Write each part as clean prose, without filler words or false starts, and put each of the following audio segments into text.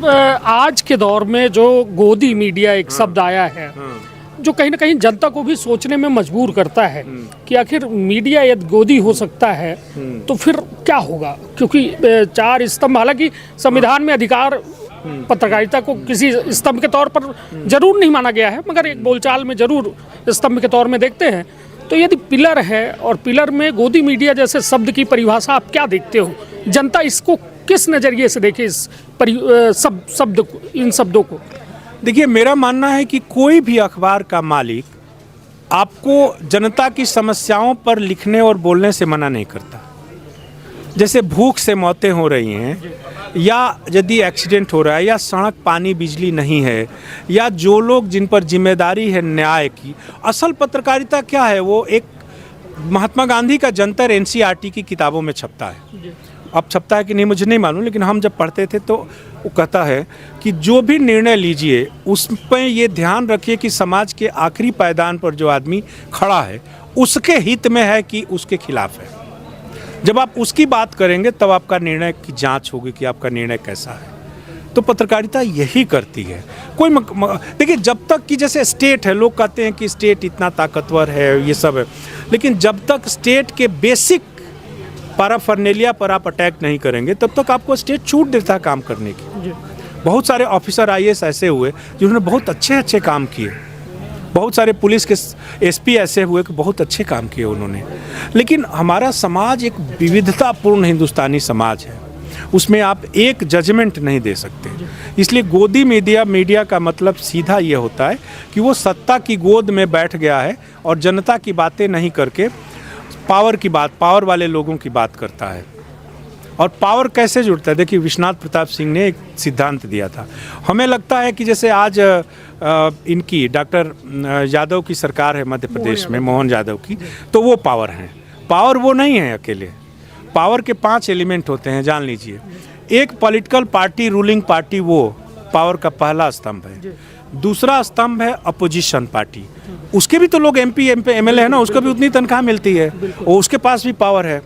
आज के दौर में जो गोदी मीडिया एक शब्द आया है, जो कहीं ना कहीं जनता को भी सोचने में मजबूर करता है कि आखिर मीडिया यदि गोदी हो सकता है तो फिर क्या होगा। क्योंकि चार स्तंभ, हालांकि संविधान में अधिकार पत्रकारिता को किसी स्तंभ के तौर पर जरूर नहीं माना गया है, मगर एक बोलचाल में जरूर स्तंभ के तौर में देखते हैं। तो यदि पिलर है और पिलर में गोदी मीडिया जैसे शब्द की परिभाषा आप क्या देखते हो, जनता इसको किस नज़रिए से देखे, इस शब्द को, इन शब्दों को? देखिए, मेरा मानना है कि कोई भी अखबार का मालिक आपको जनता की समस्याओं पर लिखने और बोलने से मना नहीं करता। जैसे भूख से मौतें हो रही हैं, या यदि एक्सीडेंट हो रहा है, या सड़क पानी बिजली नहीं है, या जो लोग जिन पर जिम्मेदारी है न्याय की, असल पत्रकारिता क्या है, वो एक महात्मा गांधी का जंतर एनसीईआरटी की किताबों में छपता है। अब छपता है कि नहीं मुझे नहीं मालूम, लेकिन हम जब पढ़ते थे तो वो कहता है कि जो भी निर्णय लीजिए उसमें ये ध्यान रखिए कि समाज के आखिरी पायदान पर जो आदमी खड़ा है उसके हित में है कि उसके खिलाफ है। जब आप उसकी बात करेंगे तब आपका निर्णय की जांच होगी कि आपका निर्णय कैसा है। तो पत्रकारिता यही करती है। कोई देखिए, जब तक कि जैसे स्टेट है, लोग कहते हैं कि स्टेट इतना ताकतवर है, ये सब है, लेकिन जब तक स्टेट के बेसिक पैराफर्नेलिया पर आप अटैक नहीं करेंगे तब तक आपको स्टेट छूट देता है काम करने की। बहुत सारे ऑफिसर आईएएस ऐसे हुए जिन्होंने बहुत अच्छे काम किए, बहुत सारे पुलिस के एसपी ऐसे हुए कि बहुत अच्छे काम किए उन्होंने। लेकिन हमारा समाज एक विविधतापूर्ण हिंदुस्तानी समाज है, उसमें आप एक जजमेंट नहीं दे सकते। इसलिए गोदी मीडिया का मतलब सीधा ये होता है कि वो सत्ता की गोद में बैठ गया है और जनता की बातें नहीं करके पावर की बात, पावर वाले लोगों की बात करता है। और पावर कैसे जुड़ता है? देखिए, विश्वनाथ प्रताप सिंह ने एक सिद्धांत दिया था। हमें लगता है कि जैसे आज इनकी डॉक्टर यादव की सरकार है मध्य प्रदेश में, मोहन यादव की, तो वो पावर हैं। पावर वो नहीं है अकेले, पावर के 5 एलिमेंट होते हैं, जान लीजिए। एक पॉलिटिकल पार्टी, रूलिंग पार्टी, वो पावर का पहला स्तंभ है। दूसरा स्तंभ है अपोजिशन पार्टी, उसके भी तो लोग एमपी एमएलए है ना, उसको भी उतनी तनख्वाह मिलती है और उसके पास भी पावर है।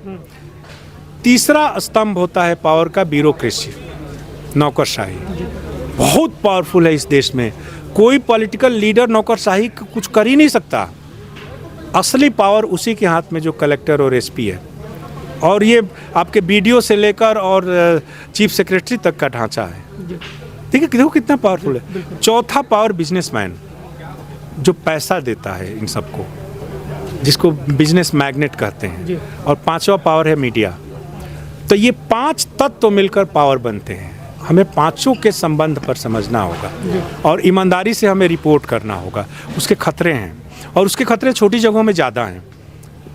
तीसरा स्तंभ होता है पावर का ब्यूरोक्रेसी, नौकरशाही, बहुत पावरफुल है इस देश में। कोई पॉलिटिकल लीडर नौकरशाही कुछ कर ही नहीं सकता। असली पावर उसी के हाथ में जो कलेक्टर और एसपी है, और ये आपके बीडीओ से लेकर और चीफ सेक्रेटरी तक का ढांचा है। ठीक है, देखो कितना पावरफुल है। चौथा पावर बिजनेसमैन, जो पैसा देता है इन सबको, जिसको बिजनेस मैग्नेट कहते हैं। और पांचवा पावर है मीडिया। तो ये 5 तत्व मिलकर पावर बनते हैं। हमें पांचों के संबंध पर समझना होगा और ईमानदारी से हमें रिपोर्ट करना होगा। उसके खतरे हैं, और उसके खतरे छोटी जगहों में ज़्यादा हैं।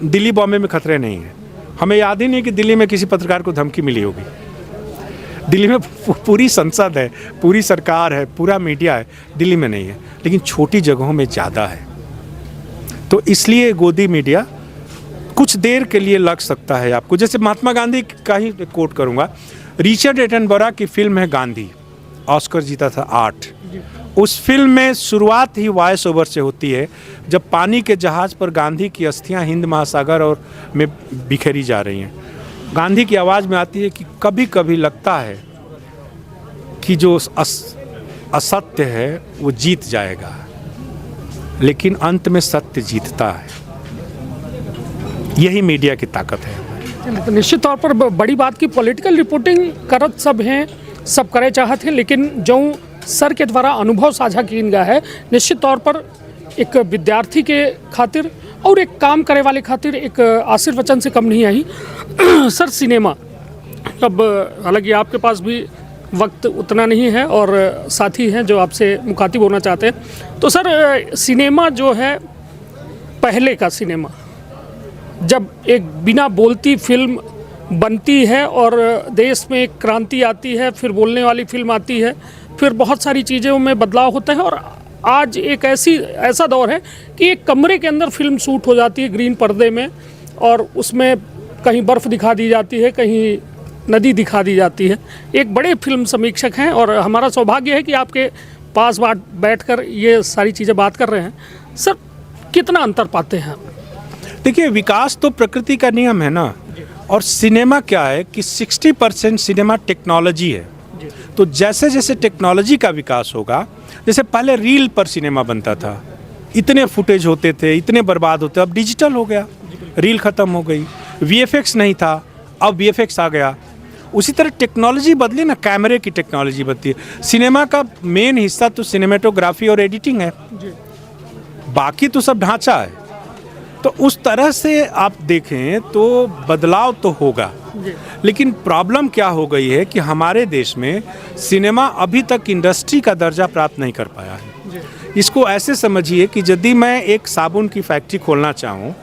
दिल्ली बॉम्बे में खतरे नहीं हैं। हमें याद ही नहीं कि दिल्ली में किसी पत्रकार को धमकी मिली होगी। दिल्ली में पूरी संसद है, पूरी सरकार है, पूरा मीडिया है, दिल्ली में नहीं है, लेकिन छोटी जगहों में ज़्यादा है। तो इसलिए गोदी मीडिया कुछ देर के लिए लग सकता है आपको। जैसे महात्मा गांधी का ही कोट करूँगा, रिचर्ड एटनबरा की फिल्म है गांधी, ऑस्कर जीता था 8। उस फिल्म में शुरुआत ही वॉइस ओवर से होती है, जब पानी के जहाज पर गांधी की अस्थियां हिंद महासागर और में बिखरी जा रही हैं। गांधी की आवाज़ में आती है कि कभी कभी लगता है कि जो असत्य है वो जीत जाएगा, लेकिन अंत में सत्य जीतता है। यही मीडिया की ताकत है। तो निश्चित तौर पर बड़ी बात की पॉलिटिकल रिपोर्टिंग करत सब हैं, सब करे चाहते हैं, लेकिन जो सर के द्वारा अनुभव साझा किया गया है, निश्चित तौर पर एक विद्यार्थी के खातिर और एक काम करे वाले खातिर एक आशीर्वचन से कम नहीं आई। सर, सिनेमा, अब हालांकि आपके पास भी वक्त उतना नहीं है और साथी हैं जो आपसे मुखातिब होना चाहते हैं, तो सर सिनेमा जो है, पहले का सिनेमा, जब एक बिना बोलती फिल्म बनती है और देश में एक क्रांति आती है, फिर बोलने वाली फिल्म आती है, फिर बहुत सारी चीज़ों में बदलाव होता है, और आज एक ऐसा दौर है कि एक कमरे के अंदर फिल्म शूट हो जाती है ग्रीन पर्दे में, और उसमें कहीं बर्फ़ दिखा दी जाती है, कहीं नदी दिखा दी जाती है। एक बड़े फिल्म समीक्षक हैं और हमारा सौभाग्य है कि आपके पास बैठकर ये सारी चीज़ें बात कर रहे हैं। सर, कितना अंतर पाते हैं? देखिए, विकास तो प्रकृति का नियम है ना, और सिनेमा क्या है कि 60% सिनेमा टेक्नोलॉजी है। तो जैसे जैसे टेक्नोलॉजी का विकास होगा, जैसे पहले रील पर सिनेमा बनता था, इतने फुटेज होते थे, इतने बर्बाद होते, अब डिजिटल हो गया, रील ख़त्म हो गई। वीएफएक्स नहीं था, अब वीएफएक्स आ गया। उसी तरह टेक्नोलॉजी बदली ना, कैमरे की टेक्नोलॉजी बदली। सिनेमा का मेन हिस्सा तो सिनेमेटोग्राफी और एडिटिंग है, बाकी तो सब ढांचा है। तो उस तरह से आप देखें तो बदलाव तो होगा, लेकिन प्रॉब्लम क्या हो गई है कि हमारे देश में सिनेमा अभी तक इंडस्ट्री का दर्जा प्राप्त नहीं कर पाया है। इसको ऐसे समझिए कि यदि मैं एक साबुन की फैक्ट्री खोलना चाहूँ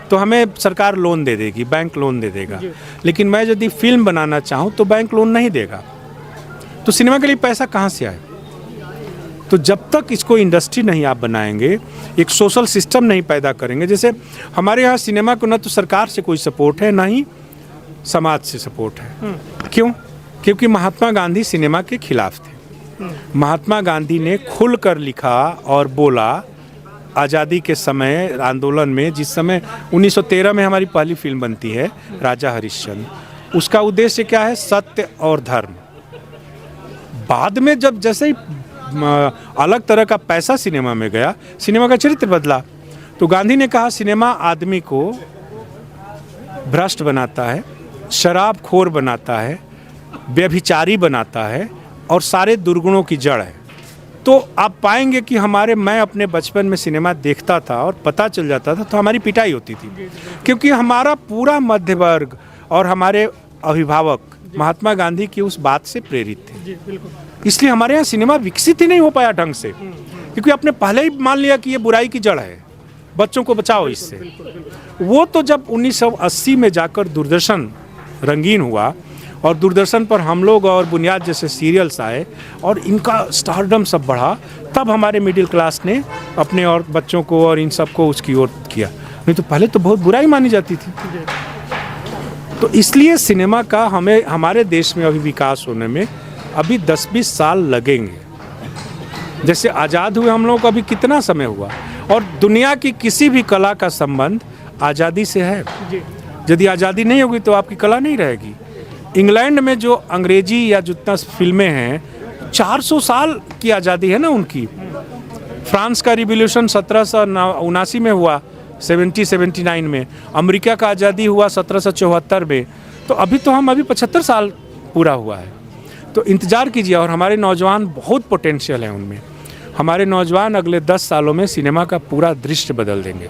तो हमें सरकार लोन दे देगी, बैंक लोन दे देगा, लेकिन मैं यदि फिल्म बनाना चाहूँ तो बैंक लोन नहीं देगा। तो सिनेमा के लिए पैसा कहाँ से आए? तो जब तक इसको इंडस्ट्री नहीं आप बनाएंगे, एक सोशल सिस्टम नहीं पैदा करेंगे, जैसे हमारे यहाँ सिनेमा को न तो सरकार से कोई सपोर्ट है, ना ही समाज से सपोर्ट है। क्यों? क्योंकि महात्मा गांधी सिनेमा के खिलाफ थे। महात्मा गांधी ने खुलकर लिखा और बोला आज़ादी के समय आंदोलन में, जिस समय 1913 में हमारी पहली फिल्म बनती है राजा हरिश्चंद्र। उसका उद्देश्य क्या है? सत्य और धर्म। बाद में जब जैसे ही अलग तरह का पैसा सिनेमा में गया, सिनेमा का चरित्र बदला। तो गांधी ने कहा सिनेमा आदमी को भ्रष्ट बनाता है, शराबखोर बनाता है, व्यभिचारी बनाता है और सारे दुर्गुणों की जड़ है। तो आप पाएंगे कि मैं अपने बचपन में सिनेमा देखता था और पता चल जाता था तो हमारी पिटाई होती थी, क्योंकि हमारा पूरा मध्य वर्ग और हमारे अभिभावक महात्मा गांधी की उस बात से प्रेरित थे। इसलिए हमारे यहाँ सिनेमा विकसित ही नहीं हो पाया ढंग से, क्योंकि आपने पहले ही मान लिया कि ये बुराई की जड़ है, बच्चों को बचाओ इससे। वो तो जब 1980 में जाकर दूरदर्शन रंगीन हुआ और दूरदर्शन पर हम लोग और बुनियाद जैसे सीरियल्स आए और इनका स्टारडम सब बढ़ा, तब हमारे मिडिल क्लास ने अपने और बच्चों को और इन सब को उसकी ओर किया। नहीं तो पहले तो बहुत बुराई मानी जाती थी। तो इसलिए सिनेमा का हमारे देश में अभी विकास होने में अभी 10-20 साल लगेंगे। जैसे आज़ाद हुए हम लोगों को अभी कितना समय हुआ, और दुनिया की किसी भी कला का संबंध आज़ादी से है। यदि आज़ादी नहीं होगी तो आपकी कला नहीं रहेगी। इंग्लैंड में जो अंग्रेजी या जितना फिल्में हैं, 400 साल की आज़ादी है ना उनकी। फ्रांस का रिवॉल्यूशन 1779 में हुआ, 1779 में। अमेरिका का आज़ादी हुआ 1774 में। तो अभी 75 साल पूरा हुआ है। तो इंतज़ार कीजिए, और हमारे नौजवान बहुत पोटेंशियल है उनमें। हमारे नौजवान अगले 10 सालों में सिनेमा का पूरा दृश्य बदल देंगे।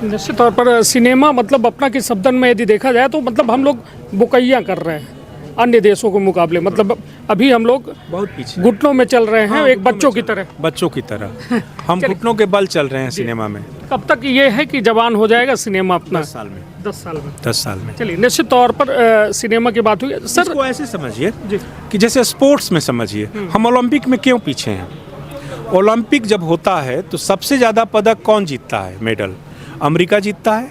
निश्चित तौर पर सिनेमा मतलब अपना के शब्दन में यदि देखा जाए तो मतलब हम लोग बुकैया कर रहे हैं अन्य देशों के मुकाबले। मतलब अभी हम लोग बहुत पीछे घुटनों में चल रहे हैं, एक बच्चों की तरह हम घुटनों के बल चल रहे हैं सिनेमा में। कब तक ये है कि जवान हो जाएगा सिनेमा अपना? 10 साल में। 10 साल में। में। चलिए, निश्चित तौर पर सिनेमा की बात हुई सर। इसको ऐसे समझिए कि जैसे स्पोर्ट्स में समझिए, हम ओलंपिक में क्यों पीछे हैं? ओलंपिक जब होता है तो सबसे ज़्यादा पदक कौन जीतता है? मेडल अमेरिका जीतता है,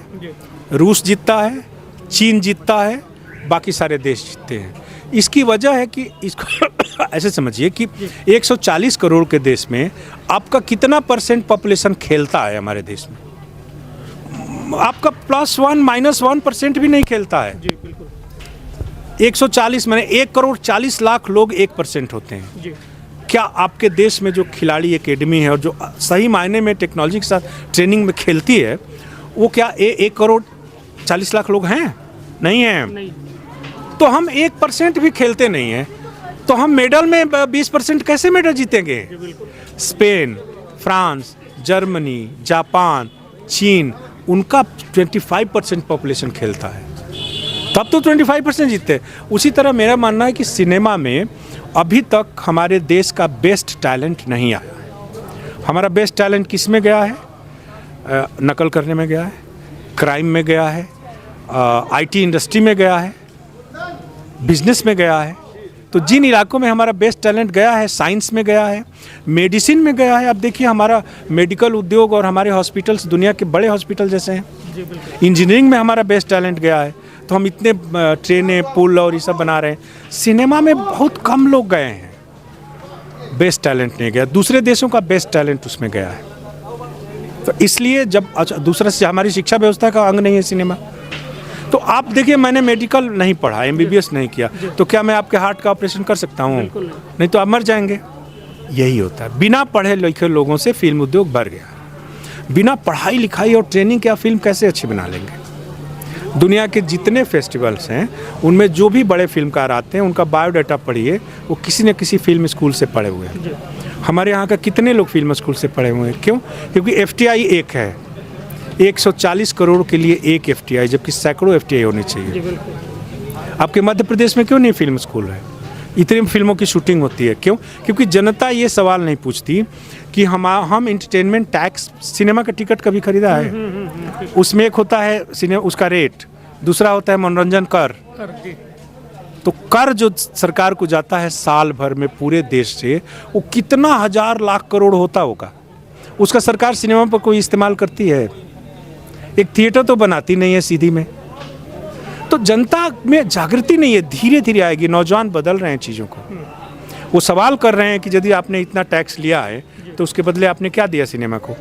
रूस जीतता है, चीन जीतता है, बाकी सारे देश जीतते हैं। इसकी वजह है कि इसको ऐसे समझिए कि 140 करोड़ के देश में आपका कितना % पॉपुलेशन खेलता है? हमारे देश में आपका +1 -1% भी नहीं खेलता है। 140 माने 1 करोड़ 40 लाख लोग 1% होते हैं। क्या आपके देश में जो खिलाड़ी एकेडमी है और जो सही मायने में टेक्नोलॉजी के साथ ट्रेनिंग में खेलती है, वो क्या 1 करोड़ 40 लाख लोग हैं? नहीं हैं। नहीं। तो हम 1% भी खेलते नहीं हैं, तो हम मेडल में 20% कैसे मेडल जीतेंगे? स्पेन, फ्रांस, जर्मनी, जापान, चीन, उनका 25% पॉपुलेशन खेलता है, तब तो 25% जीतते। उसी तरह मेरा मानना है कि सिनेमा में अभी तक हमारे देश का बेस्ट टैलेंट नहीं आया है। हमारा बेस्ट टैलेंट किस में गया है? नकल करने में गया है, क्राइम में गया है, आईटी इंडस्ट्री में गया है, बिजनेस में गया है। तो जिन इलाकों में हमारा बेस्ट टैलेंट गया है, साइंस में गया है, मेडिसिन में गया है। अब देखिए हमारा मेडिकल उद्योग और हमारे हॉस्पिटल्स दुनिया के बड़े हॉस्पिटल जैसे हैं। इंजीनियरिंग में हमारा बेस्ट टैलेंट गया है, तो हम इतने ट्रेनें, पुल और ये सब बना रहे हैं। सिनेमा में बहुत कम लोग गए हैं, बेस्ट टैलेंट नहीं गया। दूसरे देशों का बेस्ट टैलेंट उसमें गया है। तो इसलिए जब दूसरा हमारी शिक्षा व्यवस्था का अंग नहीं है सिनेमा, तो आप देखिए, मैंने मेडिकल नहीं पढ़ा, MBBS नहीं किया, तो क्या मैं आपके हार्ट का ऑपरेशन कर सकता हूँ? नहीं तो आप मर जाएंगे। यही होता है, बिना पढ़े लिखे लोगों से फिल्म उद्योग बढ़ गया। बिना पढ़ाई लिखाई और ट्रेनिंग के आप फिल्म कैसे अच्छी बना लेंगे? दुनिया के जितने फेस्टिवल्स हैं उनमें जो भी बड़े फिल्मकार आते हैं उनका बायोडाटा पढ़िए, वो किसी न किसी फिल्म स्कूल से पढ़े हुए हैं। हमारे यहाँ का कितने लोग फिल्म स्कूल से पढ़े हुए हैं? क्यों? क्योंकि FTI एक है, 140 करोड़ के लिए एक FTI, जबकि सैकड़ों FTI होनी चाहिए। आपके मध्य प्रदेश में क्यों नहीं फिल्म स्कूल है? इतनी फिल्मों की शूटिंग होती है, क्यों? क्योंकि जनता ये सवाल नहीं पूछती कि हम इंटरटेनमेंट टैक्स, सिनेमा का टिकट कभी खरीदा है? उसमें एक होता है सिनेमा उसका रेट, दूसरा होता है मनोरंजन कर। तो कर जो सरकार को जाता है साल भर में पूरे देश से, वो कितना हजार लाख करोड़ होता होगा, उसका सरकार सिनेमा पर कोई इस्तेमाल करती है? एक थिएटर तो बनाती नहीं है सीधी में। तो जनता में जागृति नहीं है, धीरे धीरे आएगी। नौजवान बदल रहे हैं चीज़ों को, वो सवाल कर रहे हैं कि यदि आपने इतना टैक्स लिया है तो उसके बदले आपने क्या दिया सिनेमा को?